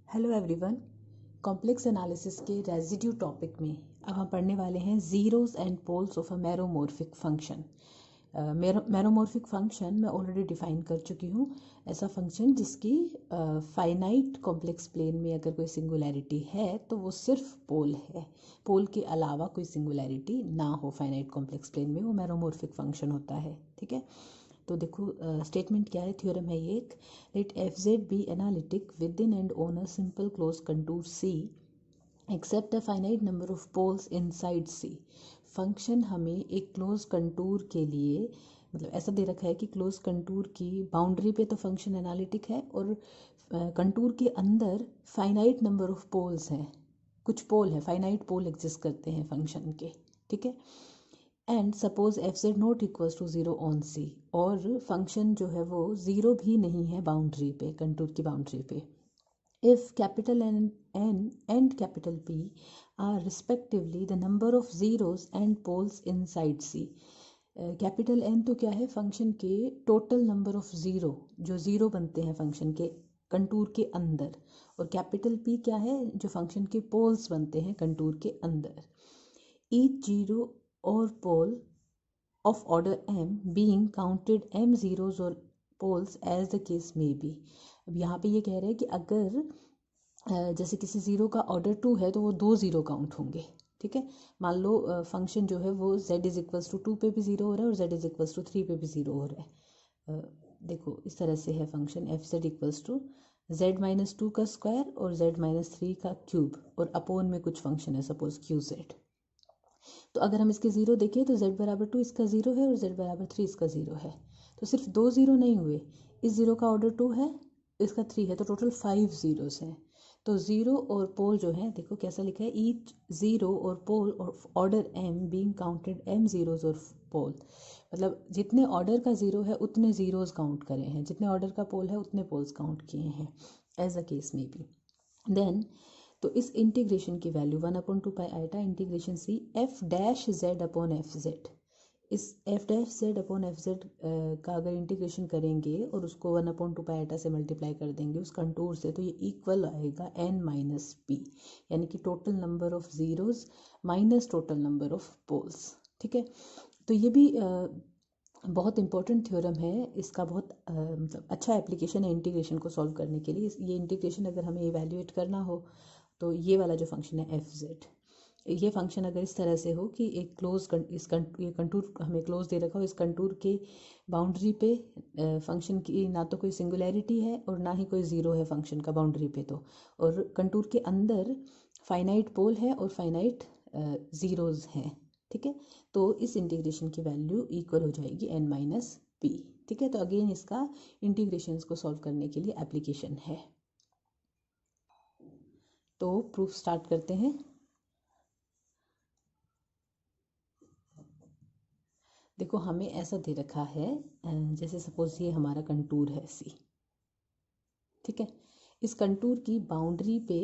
Hello everyone. Complex analysis के residue topic में अब हम पढ़ने वाले हैं zeros and poles of a meromorphic function. Meromorphic function मैं ऑलरेडी डिफाइन कर चुकी हूँ। ऐसा फंक्शन जिसकी फाइनाइट कॉम्प्लेक्स प्लेन में अगर कोई सिंगुलैरिटी है तो वो सिर्फ पोल है, पोल के अलावा कोई सिंगुलैरिटी ना हो फाइनाइट कॉम्प्लेक्स प्लेन में, वो मैरोमॉर्फिक फंक्शन होता है। ठीक है, तो देखो स्टेटमेंट क्या है, थ्योरम है ये एक। Let F Z be analytic within and on a simple close contour C except a finite number of poles inside C. Function हमें एक क्लोज कंटूर के लिए, मतलब ऐसा दे रखा है कि क्लोज कंटूर की बाउंड्री पे तो फंक्शन एनालिटिक है और कंटूर के अंदर फाइनाइट नंबर ऑफ पोल्स हैं, कुछ पोल है, फाइनाइट पोल एग्जिस्ट करते हैं फंक्शन के। ठीक है, and suppose f z not equals to zero on C, और फंक्शन जो है वो ज़ीरो भी नहीं है बाउंड्री पे, कंटूर की बाउंड्री पे। If capital N and capital P are respectively the number of zeros and poles inside C. Capital N तो क्या है, फंक्शन के टोटल नंबर ऑफ ज़ीरो, जो ज़ीरो बनते हैं फंक्शन के कंटूर के अंदर, और कैपिटल पी क्या है, जो फंक्शन के पोल्स बनते हैं कंटूर के अंदर। ईच जीरो और पोल of order m being counted m zeros or poles as the case may be। अब यहाँ पे ये कह रहे हैं कि अगर जैसे किसी ज़ीरो का ऑर्डर 2 है तो वो 2 ज़ीरो काउंट होंगे। ठीक है, मान लो फंक्शन जो है वो z इज इक्वल्स टू 2 पे भी ज़ीरो हो रहा है और z इज इक्वल्स टू 3 पे भी ज़ीरो हो रहा है। देखो इस तरह से है function F Z equals to z minus 2 का स्क्वायर और z माइनस 3 का क्यूब और अपोन में कुछ फंक्शन है सपोज क्यू जेड। तो अगर हम इसके ज़ीरो देखें तो z बराबर 2 इसका ज़ीरो है और z बराबर 3 इसका ज़ीरो है, तो सिर्फ 2 ज़ीरो नहीं हुए, इस ज़ीरो का ऑर्डर 2 है, इसका 3 है, तो टोटल 5 ज़ीरोज़ हैं। तो ज़ीरो और पोल जो है, देखो कैसा लिखा है, ईच ज़ीरो और pole of order m being counted m zeros और पोल, मतलब जितने ऑर्डर का ज़ीरो है उतने ज़ीरोज़ काउंट करे हैं, जितने ऑर्डर का पोल है उतने पोल्स काउंट किए हैं, एज अ केस में भी। देन तो इस इंटीग्रेशन की value 1/2 iota integration C F dash Z upon F z, इस f dash Z upon F z का अगर इंटीग्रेशन करेंगे और उसको 1/2 आइटा से मल्टीप्लाई कर देंगे उस कंटूर से, तो ये इक्वल आएगा n माइनस पी, यानी कि total number of zeros minus total number of poles. ठीक है, तो ये भी बहुत इंपॉर्टेंट थ्योरम है, इसका बहुत मतलब अच्छा एप्लीकेशन है इंटीग्रेशन को सॉल्व करने के लिए। ये इंटीग्रेशन अगर हमें इवैल्यूएट करना हो तो ये वाला जो फंक्शन है एफ जेड, ये फंक्शन अगर इस तरह से हो कि एक क्लोज ये कंटूर हमें क्लोज दे रखा हो, इस कंटूर के बाउंड्री पे फंक्शन की ना तो कोई सिंगुलैरिटी है और ना ही कोई ज़ीरो है फंक्शन का बाउंड्री पे, तो और कंटूर के अंदर फाइनाइट पोल है और फाइनाइट ज़ीरोज़ हैं। ठीक है, तो इस इंटीग्रेशन की वैल्यू इक्वल हो जाएगी n माइनस पी। ठीक है, तो अगेन इसका इंटीग्रेशंस को सॉल्व करने के लिए एप्लीकेशन है। तो प्रूफ स्टार्ट करते हैं। देखो हमें ऐसा दे रखा है, जैसे सपोज ये हमारा कंटूर है सी। ठीक है, इस कंटूर की बाउंड्री पे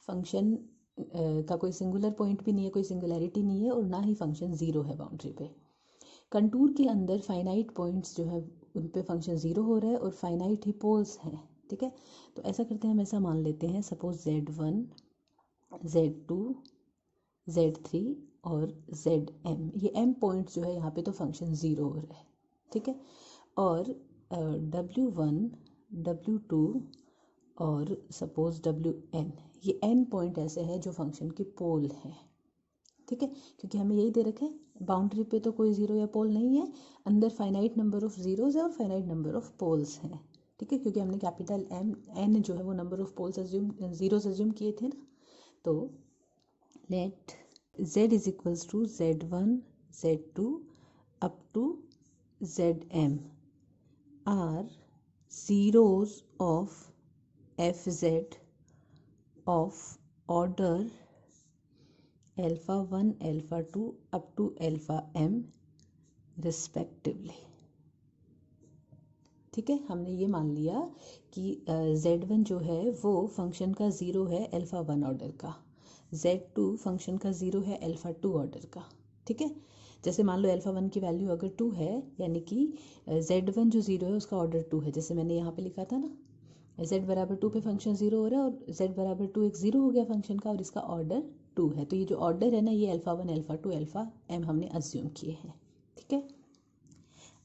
फंक्शन का कोई सिंगुलर पॉइंट भी नहीं है, कोई सिंगुलैरिटी नहीं है और ना ही फंक्शन ज़ीरो है बाउंड्री पे। कंटूर के अंदर फाइनाइट पॉइंट्स जो है उन पे फंक्शन ज़ीरो हो रहा है और फाइनाइट ही पोल्स हैं। ठीक है, तो ऐसा करते हैं, हम ऐसा मान लेते हैं सपोज z1 z2 z3 और zm, ये m पॉइंट्स जो है यहाँ पे तो फंक्शन ज़ीरो हो रहा है। ठीक है, और w1 w2 और सपोज wn, ये n पॉइंट ऐसे हैं जो फंक्शन के पोल हैं। ठीक है, क्योंकि हमें यही दे रखे हैं, बाउंड्री पे तो कोई ज़ीरो या पोल नहीं है, अंदर फाइनाइट नंबर ऑफ ज़ीरोज़ है और फाइनाइट नंबर ऑफ पोल्स हैं। ठीक है, क्योंकि हमने कैपिटल n जो है वो number of poles zeros assume किए थे ना। तो let z is equals to z1 z2 up to zm are zeros of F Z of order alpha 1 alpha 2 up to alpha m respectively. ठीक है, हमने ये मान लिया कि z1 जो है वो फंक्शन का ज़ीरो है अल्फ़ा 1 ऑर्डर का, z2 फंक्शन का ज़ीरो है अल्फ़ा 2 ऑर्डर का। ठीक है, जैसे मान लो अल्फ़ा 1 की वैल्यू अगर 2 है, यानी कि z1 जो ज़ीरो है उसका ऑर्डर 2 है, जैसे मैंने यहाँ पे लिखा था ना, z बराबर 2 पे फंक्शन 0 हो रहा है और z बराबर 2 एक 0 हो गया फंक्शन का और इसका ऑर्डर 2 है। तो ये जो ऑर्डर है ना ये अल्फ़ा 1 अल्फ़ा 2 अल्फ़ा m हमने अज्यूम किए हैं। ठीक है,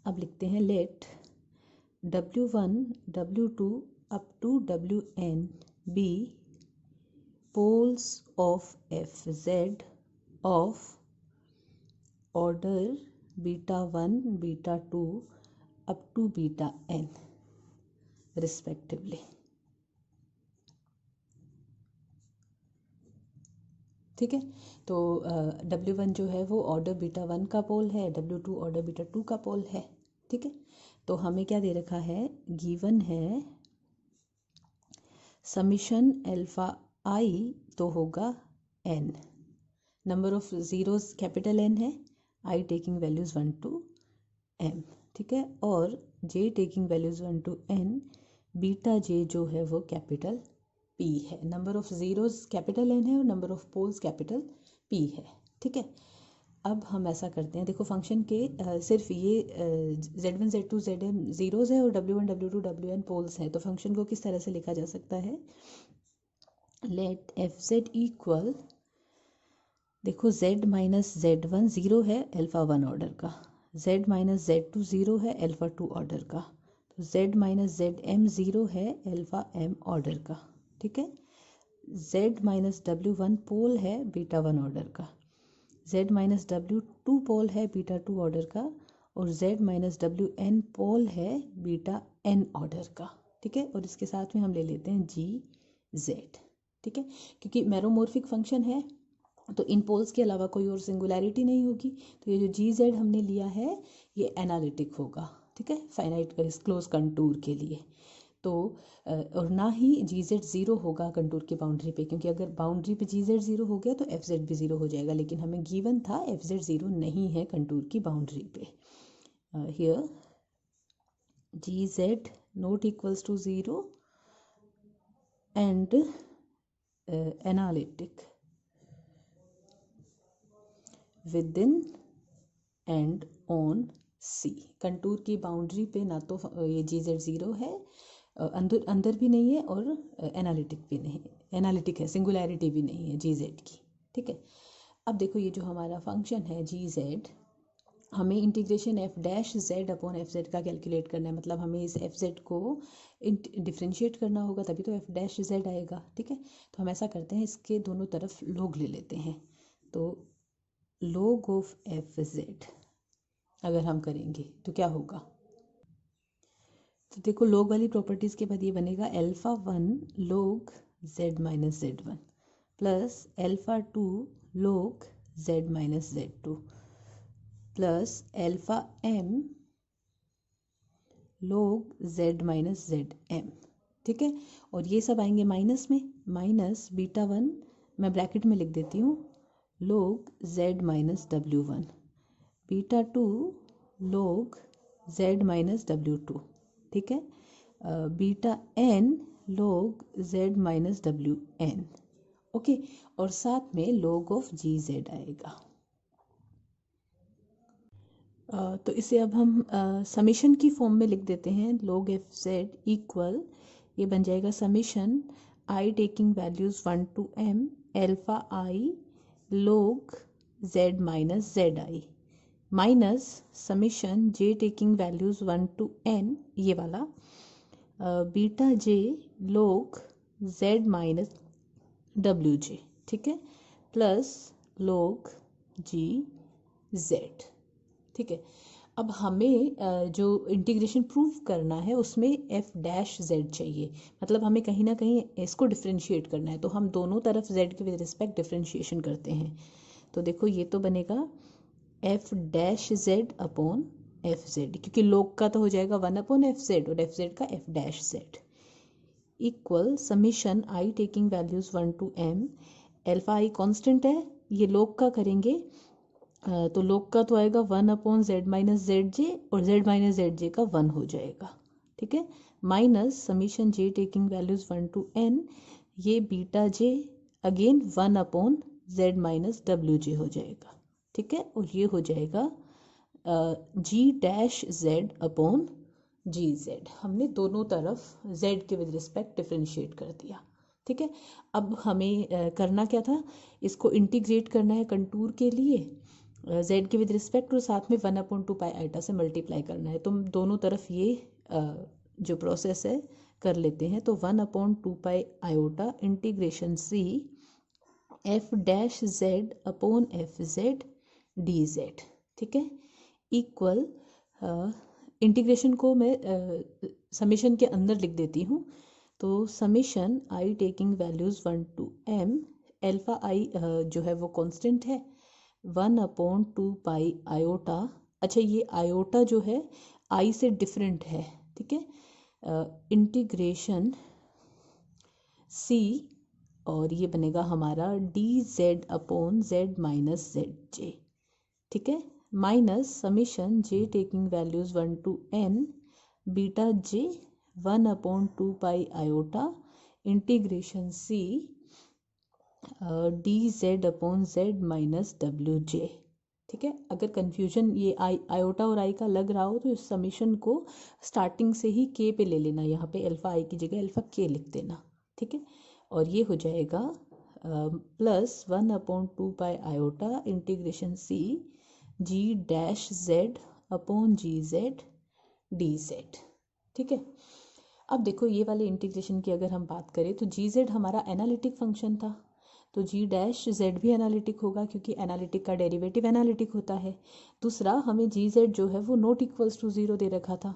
अब लिखते हैं let w1 w2 up to wn be poles of fz of order beta 1 beta 2 up to beta n respectively। ठीक है, तो W1 जो है वो ऑर्डर बीटा 1 का पोल है, W2 ऑर्डर बीटा 2 का पोल है। ठीक है, तो हमें क्या दे रखा है, गिवन है समीशन अल्फा i तो होगा n, number of zeros capital N है, i taking values 1 to m। ठीक है, और j taking values 1 to n, beta j जो है वो कैपिटल P है, number of zeros capital N है और number of poles capital P है। ठीक है, अब हम ऐसा करते हैं, देखो फंक्शन के सिर्फ ये z1 z2 zm ज़ीरोज़ है और w1 w2 wn पोल्स हैं, तो फंक्शन को किस तरह से लिखा जा सकता है, लेट fz इक्वल, देखो z माइनस z1 ज़ीरो है अल्फ़ा 1 ऑर्डर का, z माइनस z2 ज़ीरो है अल्फ़ा 2 ऑर्डर का, तो z माइनस zm ज़ीरो है अल्फ़ा m ऑर्डर का। ठीक है, z माइनस w1 पोल है बीटा 1 ऑर्डर का, z माइनस w2 पोल है बीटा 2 ऑर्डर का और z माइनस wn पोल है बीटा n ऑर्डर का। ठीक है, और इसके साथ में हम ले लेते हैं जी जेड। ठीक है, क्योंकि मैरोमॉर्फिक फंक्शन है तो इन पोल्स के अलावा कोई और सिंगुलैरिटी नहीं होगी, तो ये जो जी जेड हमने लिया है ये एनालिटिक होगा। ठीक है, फाइनाइट क्लोज कंटूर के लिए, तो और ना ही जी जेड ज़ीरो होगा कंटूर की बाउंड्री पे, क्योंकि अगर बाउंड्री पे जी जेड ज़ीरो हो गया तो एफ जेड भी ज़ीरो हो जाएगा, लेकिन हमें गिवन था एफ जेड ज़ीरो नहीं है कंटूर की बाउंड्री पे। Here G Z not equals to zero and analytic within and on C, contour की बाउंड्री पे ना तो ये जी जेड ज़ीरो है, अंदर भी नहीं है और एनालिटिक भी नहीं, एनालिटिक है, सिंगुलैरिटी भी नहीं है जी जेड की। ठीक है, अब देखो ये जो हमारा फंक्शन है जी जेड, हमें integration F dash Z upon F z का कैलकुलेट करना है, मतलब हमें इस एफ जेड को डिफ्रेंशिएट करना होगा तभी तो एफ डैश जेड आएगा। ठीक है, तो हम ऐसा करते हैं, इसके दोनों तरफ लोग ले लेते हैं, तो लोग ऑफ एफ जेड अगर हम करेंगे तो क्या होगा, तो देखो लोग वाली प्रॉपर्टीज़ के बाद ये बनेगा अल्फ़ा 1 लोग z minus z1 plus alpha 2 लोग z minus z2 plus alpha m लोग z माइनस zm। ठीक है, और ये सब आएंगे माइनस में, माइनस बीटा 1 मैं ब्रैकेट में लिख देती हूँ लोग z माइनस w1, बीटा 2 लोग z माइनस w2। ठीक है, बीटा n लोग z माइनस wn। ओके, और साथ में लोग ऑफ जी जेड आएगा। तो इसे अब हम समीशन की फॉर्म में लिख देते हैं, लोग एफ जेड इक्वल, ये बन जाएगा summation I taking values 1 to m alpha i log z minus z i minus summation J taking values 1 to n, ये वाला बीटा जे लोग z माइनस डब्ल्यू जे। ठीक है, प्लस लोग जी जेड। ठीक है, अब हमें जो इंटीग्रेशन प्रूव करना है उसमें एफ डैश जेड चाहिए, मतलब हमें कहीं ना कहीं इसको डिफ्रेंशिएट करना है, तो हम दोनों तरफ जेड के विद रिस्पेक्ट डिफ्रेंशिएशन करते हैं। तो देखो ये तो बनेगा F dash Z upon F Z, क्योंकि लोग का तो हो जाएगा 1 अपॉन एफ जेड और एफ जेड का F dash Z equal summation I taking values 1 to m, alpha I constant है, ये लोग का करेंगे तो लोग का तो आएगा 1 upon Z minus Z J और जेड माइनस जेड जे का 1 हो जाएगा। ठीक है, minus summation J taking values 1 to n, ये beta j again 1 upon Z minus W j हो जाएगा। ठीक है, और ये हो जाएगा g dash Z upon g z, हमने दोनों तरफ जेड के विद रिस्पेक्ट डिफ्रेंशिएट कर दिया। ठीक है, अब हमें करना क्या था, इसको इंटीग्रेट करना है कंटूर के लिए जेड के विद रिस्पेक्ट, और साथ में 1/2 आयोटा से मल्टीप्लाई करना है। तो दोनों तरफ ये जो प्रोसेस है कर लेते हैं। तो 1/2 iota integration C F dash Z upon F Z D Z. ठीक है, इक्वल इंटीग्रेशन को मैं समीशन के अंदर लिख देती हूँ। तो summation I taking values 1 to m, alpha i जो है वो कांस्टेंट है, 1/2 आयोटा। अच्छा, ये आयोटा जो है आई से डिफरेंट है। ठीक है, इंटीग्रेशन सी, और ये बनेगा हमारा d Z upon Z minus Z j. ठीक है, minus summation J taking values 1 to n beta J 1/2 iota integration C D Z upon Z minus W J. ठीक है, अगर कन्फ्यूजन ये आयोटा और आई का लग रहा हो तो इस समीशन को स्टार्टिंग से ही के पे ले लेना, यहाँ पे अल्फ़ा आई की जगह अल्फ़ा के लिख देना। ठीक है, और ये हो जाएगा प्लस 1/2 आयोटा इंटीग्रेशन सी जी dash Z upon g Z D Z. ठीक है, अब देखो ये वाले इंटीग्रेशन की अगर हम बात करें तो जी जेड हमारा एनालिटिक फंक्शन था, तो जी डैश जेड भी एनालिटिक होगा क्योंकि एनालिटिक का डेरिवेटिव एनालिटिक होता है। दूसरा, हमें जी जेड जो है वो नॉट इक्वल्स टू ज़ीरो दे रखा था,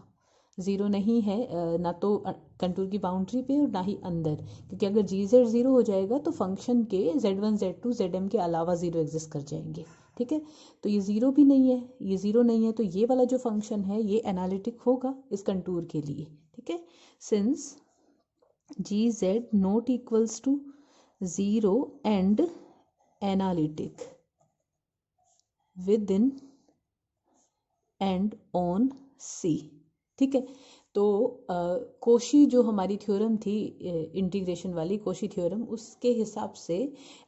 ज़ीरो नहीं है ना तो कंटूर की बाउंड्री पे और ना ही अंदर, क्योंकि अगर जी जेड ज़ीरो हो जाएगा तो फंक्शन के Z1 Z2 Zm के अलावा ज़ीरो एग्जिस्ट कर जाएंगे। ठीक है, तो ये ज़ीरो भी नहीं है, ये ज़ीरो नहीं है, तो ये वाला जो फंक्शन है ये एनालिटिक होगा इस कंटूर के लिए। ठीक है, since g Z not equals to zero and analytic within and on C. ठीक है, तो कोशी जो हमारी थ्योरम थी इंटीग्रेशन वाली कोशी थ्योरम, उसके हिसाब से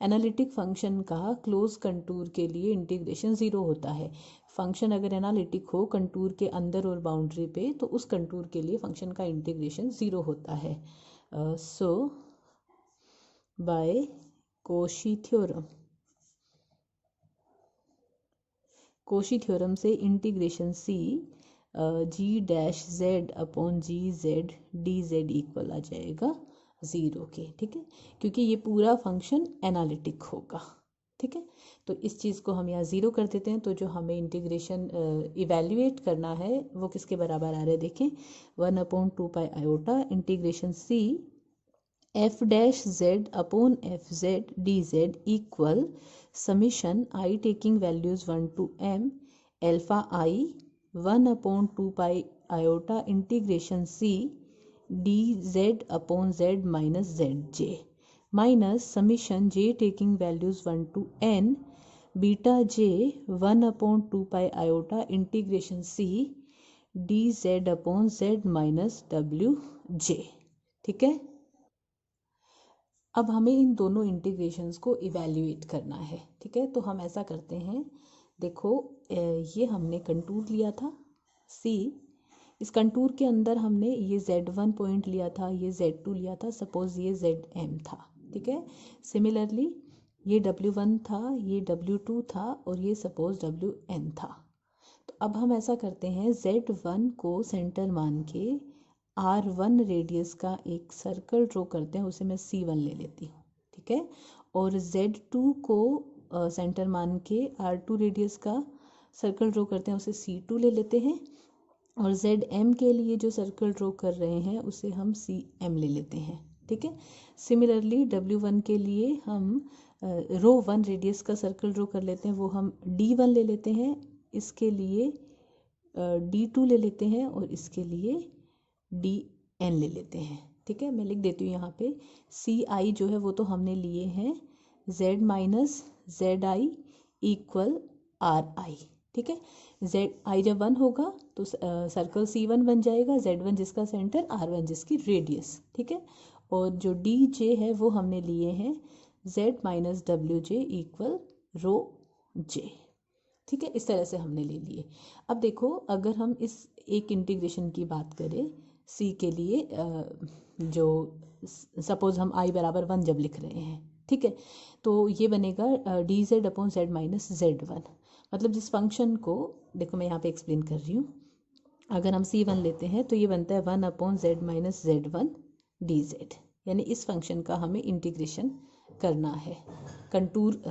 एनालिटिक फंक्शन का क्लोज कंटूर के लिए इंटीग्रेशन ज़ीरो होता है। फंक्शन अगर एनालिटिक हो कंटूर के अंदर और बाउंड्री पे तो उस कंटूर के लिए फंक्शन का इंटीग्रेशन ज़ीरो होता है। सो बाय कोशी थ्योरम से इंटीग्रेशन सी जी dash Z upon g Z D Z equal आ जाएगा ज़ीरो के। ठीक है, क्योंकि ये पूरा फंक्शन एनालिटिक होगा। ठीक है, तो इस चीज़ को हम यहाँ ज़ीरो कर देते हैं। तो जो हमें इंटीग्रेशन इवेल्युएट करना है वो किसके बराबर आ रहा है, देखें 1/2 iota integration C F dash Z upon F Z D Z equal summation I taking values 1 to m alpha I 1/2 iota integration C D Z upon Z minus Z J minus summation J taking values 1 to n beta J 1/2 iota integration C D Z upon Z minus W J. ठीक है, अब हमें इन दोनों integrations को evaluate करना है। ठीक है, तो हम ऐसा करते हैं, देखो ये हमने कंटूर लिया था सी, इस कंटूर के अंदर हमने ये Z1 पॉइंट लिया था, ये Z2 लिया था, सपोज ये Zm था। ठीक है, सिमिलरली ये W1 था, ये W2 था और ये सपोज Wn था। तो अब हम ऐसा करते हैं, Z1 को सेंटर मान के R1 रेडियस का एक सर्कल ड्रॉ करते हैं, उसे मैं C1 ले लेती हूँ। ठीक है, और Z2 को सेंटर मान के R2 रेडियस का सर्कल ड्रॉ करते हैं, उसे C2 ले लेते हैं, और Zm के लिए जो सर्कल ड्रॉ कर रहे हैं उसे हम Cm ले लेते हैं। ठीक है, सिमिलरली W1 के लिए हम रो 1 रेडियस का सर्कल ड्रॉ कर लेते हैं, वो हम D1 ले लेते हैं, इसके लिए D2 ले लेते हैं और इसके लिए DN ले लेते हैं। ठीक है, मैं लिख देती हूँ यहाँ पे CI जो है वो तो हमने लिए हैं Z minus ZI equal RI। ठीक है, ZI जब 1 होगा तो सर्कल C1 बन जाएगा, Z1 जिसका सेंटर, R1 जिसकी रेडियस। ठीक है, और जो DJ है वो हमने लिए हैं Z माइनस WJ इक्वल रो J। ठीक है, इस तरह से हमने ले लिए। अब देखो, अगर हम इस एक इंटीग्रेशन की बात करें c के लिए, जो सपोज हम i बराबर 1 जब लिख रहे हैं, ठीक है, तो ये बनेगा dz upon z minus z1। मतलब जिस फंक्शन को, देखो मैं यहाँ पे एक्सप्लेन कर रही हूँ, अगर हम c1 लेते हैं तो ये बनता है 1 upon z minus z1 dz, यानी इस फंक्शन का हमें इंटीग्रेशन करना है कंटूर,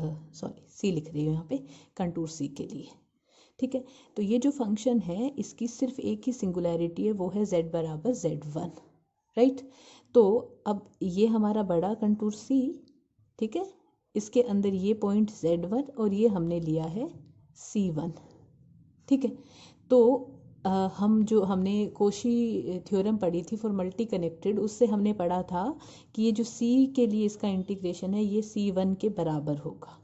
c लिख रही हूँ यहाँ पे, कंटूर c के लिए, ठीक है। तो ये जो फंक्शन है इसकी सिर्फ एक ही सिंगुलैरिटी है, वो है z बराबर z1, राइट। तो अब ये हमारा बड़ा कंटूर c, ठीक है, इसके अंदर ये पॉइंट z1 और ये हमने लिया है c1, ठीक है। तो हम जो हमने कोशी थ्योरम पढ़ी थी फॉर मल्टी कनेक्टेड, उससे हमने पढ़ा था कि ये जो c के लिए इसका इंटीग्रेशन है ये c1 के बराबर होगा,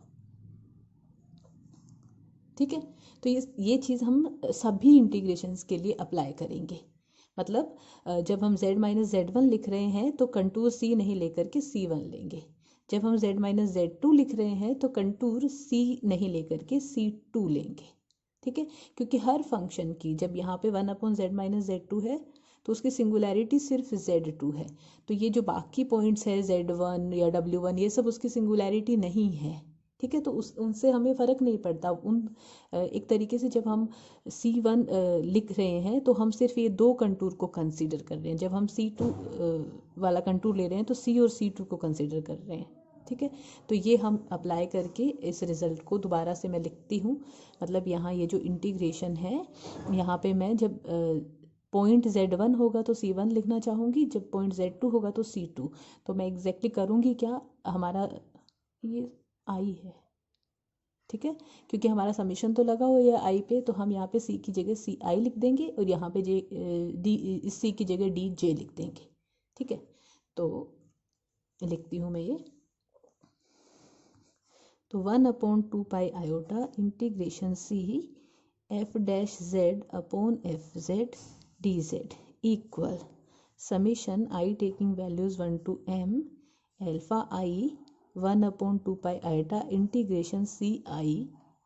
ठीक है। तो ये चीज़ हम सभी इंटीग्रेशंस के लिए अप्लाई करेंगे। मतलब जब हम z माइनस z1 लिख रहे हैं तो कंटूर c नहीं लेकर के c1 लेंगे, जब हम z माइनस z2 लिख रहे हैं तो कंटूर c नहीं लेकर के c2 लेंगे, ठीक है। क्योंकि हर फंक्शन की, जब यहाँ पे 1 अपॉन z माइनस z2 है तो उसकी सिंगुलैरिटी सिर्फ z2 है, तो ये जो बाकी पॉइंट्स है z1 या w1 ये सब उसकी सिंगुलैरिटी नहीं है, ठीक है। तो उनसे हमें फ़र्क नहीं पड़ता। एक तरीके से जब हम c1 लिख रहे हैं तो हम सिर्फ ये दो कंटूर को कंसीडर कर रहे हैं, जब हम c2 वाला कंटूर ले रहे हैं तो c और c2 को कंसीडर कर रहे हैं, ठीक है। तो ये हम अप्लाई करके इस रिज़ल्ट को दोबारा से मैं लिखती हूँ। मतलब यहाँ ये जो इंटीग्रेशन है, यहाँ पे मैं जब पॉइंट z1 होगा तो c1 लिखना चाहूँगी, जब पॉइंट z2 होगा तो c2। तो मैं एग्जैक्टली करूँगी क्या, हमारा ये i है, ठीक है, क्योंकि हमारा समीशन तो लगा हुआ है i पे, तो हम यहाँ पे c की जगह सी आई लिख देंगे और यहाँ पे इस c की जगह डी जे लिख देंगे, ठीक है। तो लिखती हूँ मैं ये, तो 1 upon 2 pi iota integration c f dash z upon F Z D Z equal summation i taking values 1 to m alpha i 1 upon 2 pi iota integration c i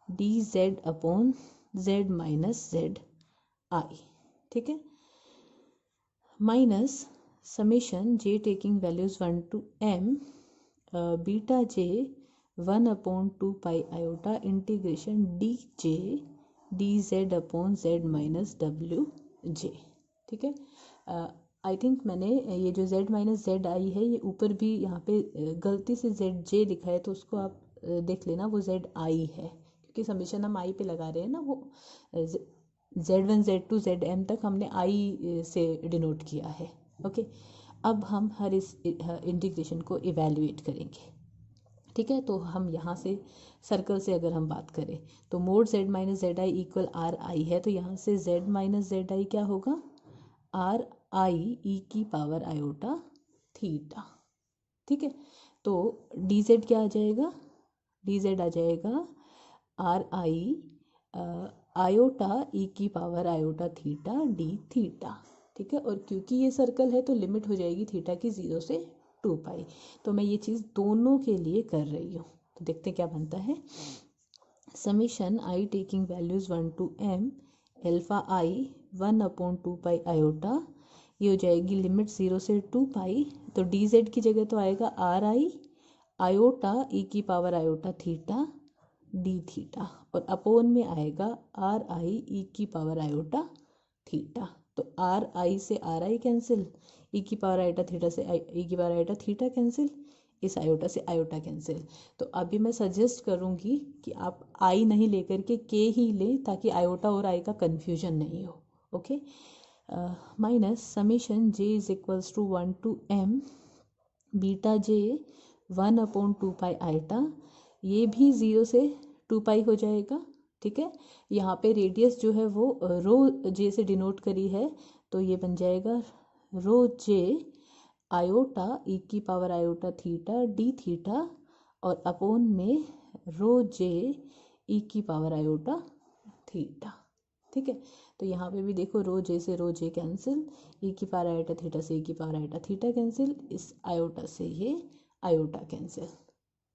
D Z upon z minus z आई, ठीक है, minus summation j taking values 1 to m beta j 1 upon 2 pi iota integration D J D Z upon Z minus W J, ठीक है। I think मैंने ये जो z minus z आई है ये ऊपर भी यहाँ पे गलती से जेड जे लिखा है, तो उसको आप देख लेना, वो जेड आई है, क्योंकि समीशन हम आई पे लगा रहे हैं ना, वो z1 z2 zm तक हमने आई से डिनोट किया है, ओके। अब हम हर इस इंटीग्रेशन को इवेल्युएट करेंगे, ठीक है। तो हम यहाँ से सर्कल से अगर हम बात करें तो mode z minus z I equal are आई है, तो यहाँ से z माइनस जेड आई क्या होगा, आर आई ई की पावर आयोटा थीटा, ठीक है। तो डी जेड क्या आ जाएगा, डी जेड आ जाएगा आर आई आयोटा ई की power iota theta D theta, ठीक है। और क्योंकि ये सर्कल है तो लिमिट हो जाएगी थीटा की 0 से 2 पाई। तो मैं ये चीज़ दोनों के लिए कर रही हूँ, तो देखते क्या बनता है। Summation I taking values 1 to m alpha I 1 upon 2 pi iota, ये हो जाएगी लिमिट 0 से 2 पाई, तो डी जेड की जगह तो आएगा आर आई आयोटा ई की power iota theta D theta, और अपोन में आएगा आर आई ई की पावर आयोटा थीटा। तो आर आई से आर आई कैंसिल, ई की पावर आयोटा थीटा से ई की पावर आयोटा थीटा कैंसिल, इस आयोटा से आयोटा कैंसिल। तो अभी मैं सजेस्ट करूँगी कि आप आई नहीं लेकर के के ही लें, ताकि आयोटा और आई का कन्फ्यूजन नहीं हो, okay. Minus summation J is equals to 1 to m beta J 1 upon 2 pi iota, ये भी 0 से 2 पाई हो जाएगा, ठीक है। यहाँ पे रेडियस जो है वो रो जे से डिनोट करी है, तो ये बन जाएगा रो जे आयोटा ई की power iota theta D theta, और अपोन में रो जे ई की पावर आयोटा थीटा, ठीक है। तो यहाँ पे भी देखो रो जे से रो जे कैंसिल, ई की पावर आयोटा थीटा से ई की पावर आयोटा थीटा कैंसिल, इस आयोटा से ये आयोटा कैंसिल,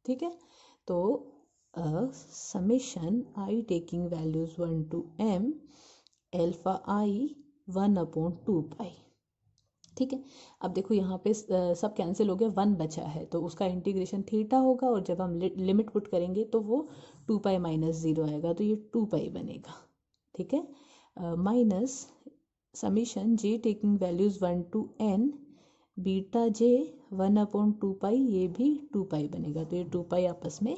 ठीक है। तो summation I taking values 1 to m alpha I 1/2 pi। ठीक है, अब देखो यहाँ पे सब कैंसिल हो गया, 1 बचा है तो उसका इंटीग्रेशन थीटा होगा, और जब हम लिमिट पुट करेंगे तो वो 2 पाई माइनस 0 आएगा, तो ये 2 पाई बनेगा। ठीक है, minus summation J taking values 1 to n beta J 1/2 pi, ये भी 2 पाई बनेगा, तो ये 2 पाई आपस में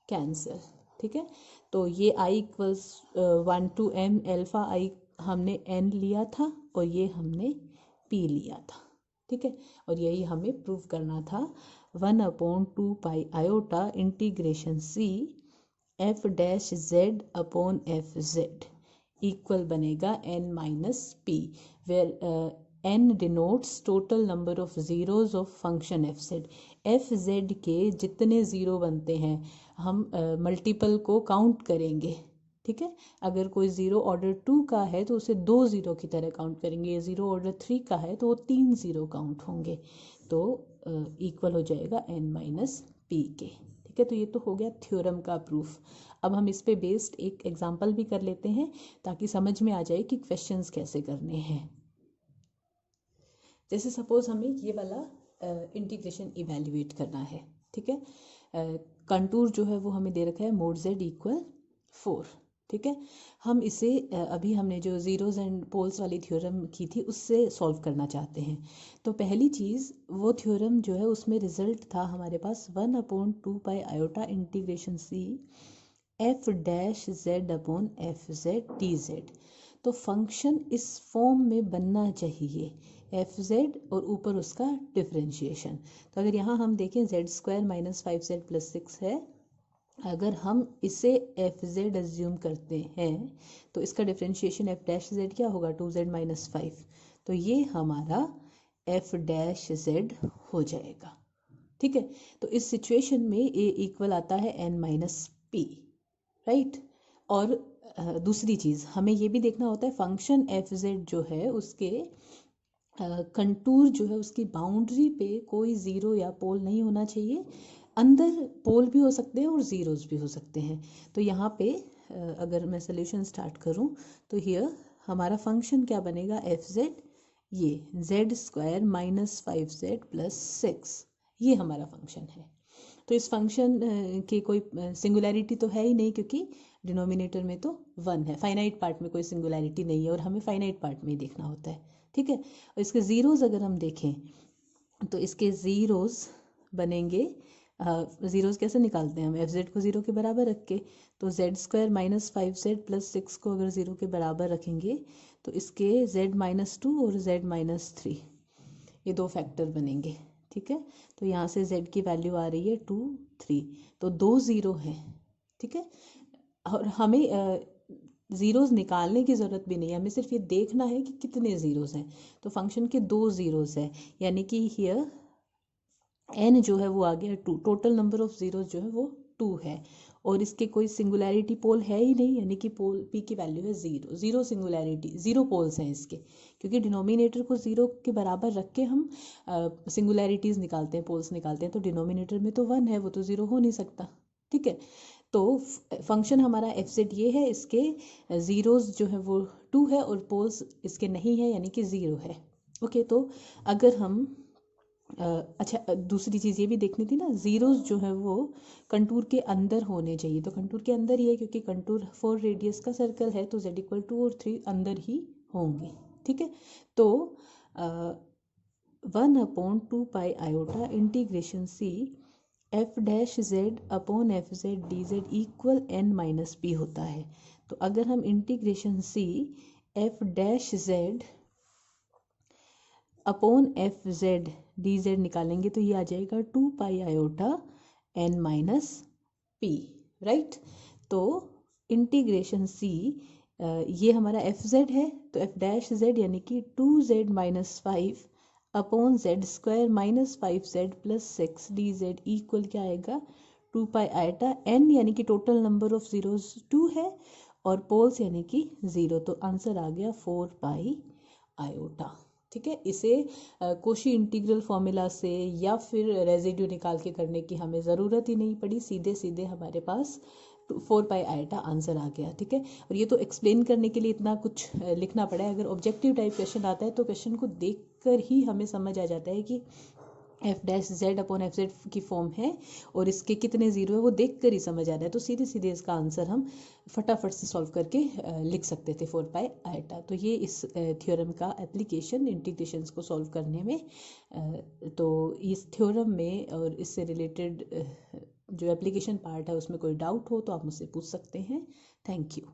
कैंसिल। ठीक है, तो ये i equals 1 to m alpha i हमने n लिया था और ये हमने p लिया था। ठीक है, और यही हमें प्रूव करना था। 1/2 pi iota integration c f dash z upon F Z equal बनेगा n minus p, where n denotes total number of zeros of function F Z. F Z के जितने ज़ीरो बनते हैं हम मल्टीपल को काउंट करेंगे। ठीक है, अगर कोई ज़ीरो ऑर्डर 2 का है तो उसे 2 ज़ीरो की तरह काउंट करेंगे, ज़ीरो ऑर्डर 3 का है तो वो 3 ज़ीरो काउंट होंगे, तो इक्वल हो जाएगा n माइनस पी के। ठीक है, तो ये तो हो गया थ्योरम का प्रूफ। अब हम इस पे बेस्ड एक एग्जांपल भी कर लेते हैं ताकि समझ में आ जाए कि क्वेश्चंस कैसे करने हैं। जैसे सपोज हमें ये वाला इंटीग्रेशन इवेल्युएट करना है। ठीक है, कंटूर जो है वो हमें दे रखा है मोड z इक्वल 4। ठीक है, हम इसे अभी हमने जो ज़ीरोज़ एंड पोल्स वाली थ्योरम की थी उससे सॉल्व करना चाहते हैं। तो पहली चीज़, वो थ्योरम जो है उसमें रिजल्ट था हमारे पास 1/2 pi iota integration c f dash z upon F Z D Z. तो फंक्शन इस फॉर्म में बनना चाहिए, एफ जेड और ऊपर उसका डिफरेंशिएशन। तो अगर यहाँ हम देखें z² माइनस 5z प्लस 6 है, अगर हम इसे एफ जेड एज्यूम करते हैं तो इसका डिफरेंशिएशन एफ डैश जेड क्या होगा, 2z माइनस 5, तो ये हमारा एफ डैश जेड हो जाएगा। ठीक है, तो इस सिचुएशन में ए इक्वल आता है n माइनस पी, राइट। और दूसरी चीज़ हमें ये भी देखना होता है फंक्शन एफ जेड जो है उसके कंटूर जो है उसकी बाउंड्री पे कोई ज़ीरो या पोल नहीं होना चाहिए, अंदर पोल भी हो सकते हैं और ज़ीरोज़ भी हो सकते हैं। तो यहाँ पे अगर मैं सोल्यूशन स्टार्ट करूँ तो हियर हमारा फंक्शन क्या बनेगा, एफ जेड, ये z² माइनस 5z प्लस 6, ये हमारा फंक्शन है। तो इस फंक्शन की कोई सिंगुलैरिटी तो है ही नहीं क्योंकि डिनोमिनेटर में तो 1 है, फाइनाइट पार्ट में कोई सिंगुलैरिटी नहीं है और हमें फाइनाइट पार्ट में ही देखना होता है। ठीक है, और इसके ज़ीरोज़ अगर हम देखें तो इसके ज़ीरोज़ बनेंगे, ज़ीरोज़ कैसे निकालते हैं हम, एफ जेड को ज़ीरो के बराबर रख के, तो z² माइनस 5z प्लस 6 को अगर ज़ीरो के बराबर रखेंगे तो इसके z माइनस 2 और z माइनस 3 ये दो फैक्टर बनेंगे। ठीक है, तो यहाँ से z की वैल्यू आ रही है 2 3, तो 2 ज़ीरो हैं। ठीक है, और हमें ज़ीरोज़ निकालने की ज़रूरत भी नहीं है, हमें सिर्फ ये देखना है कि कितने ज़ीरोज़ हैं। तो फंक्शन के 2 ज़ीरोज़ हैं, यानी कि हियर n जो है वो आ गया 2, टोटल नंबर ऑफ ज़ीरोज़ जो है वो 2 है, और इसके कोई सिंगुलैरिटी पोल है ही नहीं, यानी कि पोल p की वैल्यू है 0, ज़ीरो सिंगुलैरिटी, ज़ीरो पोल्स हैं इसके, क्योंकि डिनोमिनेटर को ज़ीरो के बराबर रख के हम सिंगुलैरिटीज़ निकालते हैं, पोल्स निकालते हैं, तो डिनोमिनेटर में तो 1 है, वो तो ज़ीरो हो नहीं सकता। ठीक है, तो फंक्शन हमारा एफ जेड ये है, इसके ज़ीरोज़ जो है वो 2 है और पोल्स इसके नहीं है, यानी कि 0 है। ओके, तो अगर हम अच्छा दूसरी चीज़ ये भी देखनी थी ना, ज़ीरोज़ जो है वो कंटूर के अंदर होने चाहिए, तो कंटूर के अंदर ही है क्योंकि कंटूर 4 रेडियस का सर्कल है, तो z इक्वल 2 और 3 अंदर ही होंगे। ठीक है, तो 1/2 pi iota integration c F dash Z upon F Z D Z equal n minus P होता है। तो अगर हम integration c F dash Z upon F Z D Z निकालेंगे तो ये आ जाएगा 2 pi iota n minus P, right. तो इंटीग्रेशन c ये हमारा एफ जेड है, तो एफ डैश जेड यानी कि 2z minus 5 upon z² minus 5z plus 6 D Z equal क्या आएगा, 2 पाई आयोटा n, यानी कि टोटल नंबर ऑफ ज़ीरोज़ 2 है और पोल्स यानी कि 0, तो आंसर आ गया 4 पाई आयोटा। ठीक है। इसे कोशी इंटीग्रल फॉर्मूला से या फिर रेजिड्यू निकाल के करने की हमें ज़रूरत ही नहीं पड़ी, सीधे सीधे हमारे पास 4 पाई आयटा आंसर आ गया। ठीक है। और ये तो एक्सप्लेन करने के लिए इतना कुछ लिखना पड़ा है। अगर ऑब्जेक्टिव टाइप क्वेश्चन आता है तो क्वेश्चन को देख कर ही हमें समझ आ जाता है कि F dash Z upon F Z की फॉर्म है और इसके कितने ज़ीरो है वो देख कर ही समझ आ रहा है। तो सीधे सीधे इसका आंसर हम फटाफट से सॉल्व करके लिख सकते थे 4 पाई आयटा। तो ये इस थ्योरम का एप्लीकेशन इंटीग्रेशंस को सॉल्व करने में। तो इस थ्योरम में और इससे रिलेटेड जो एप्लीकेशन पार्ट है उसमें कोई डाउट हो तो आप मुझसे पूछ सकते हैं। Thank you.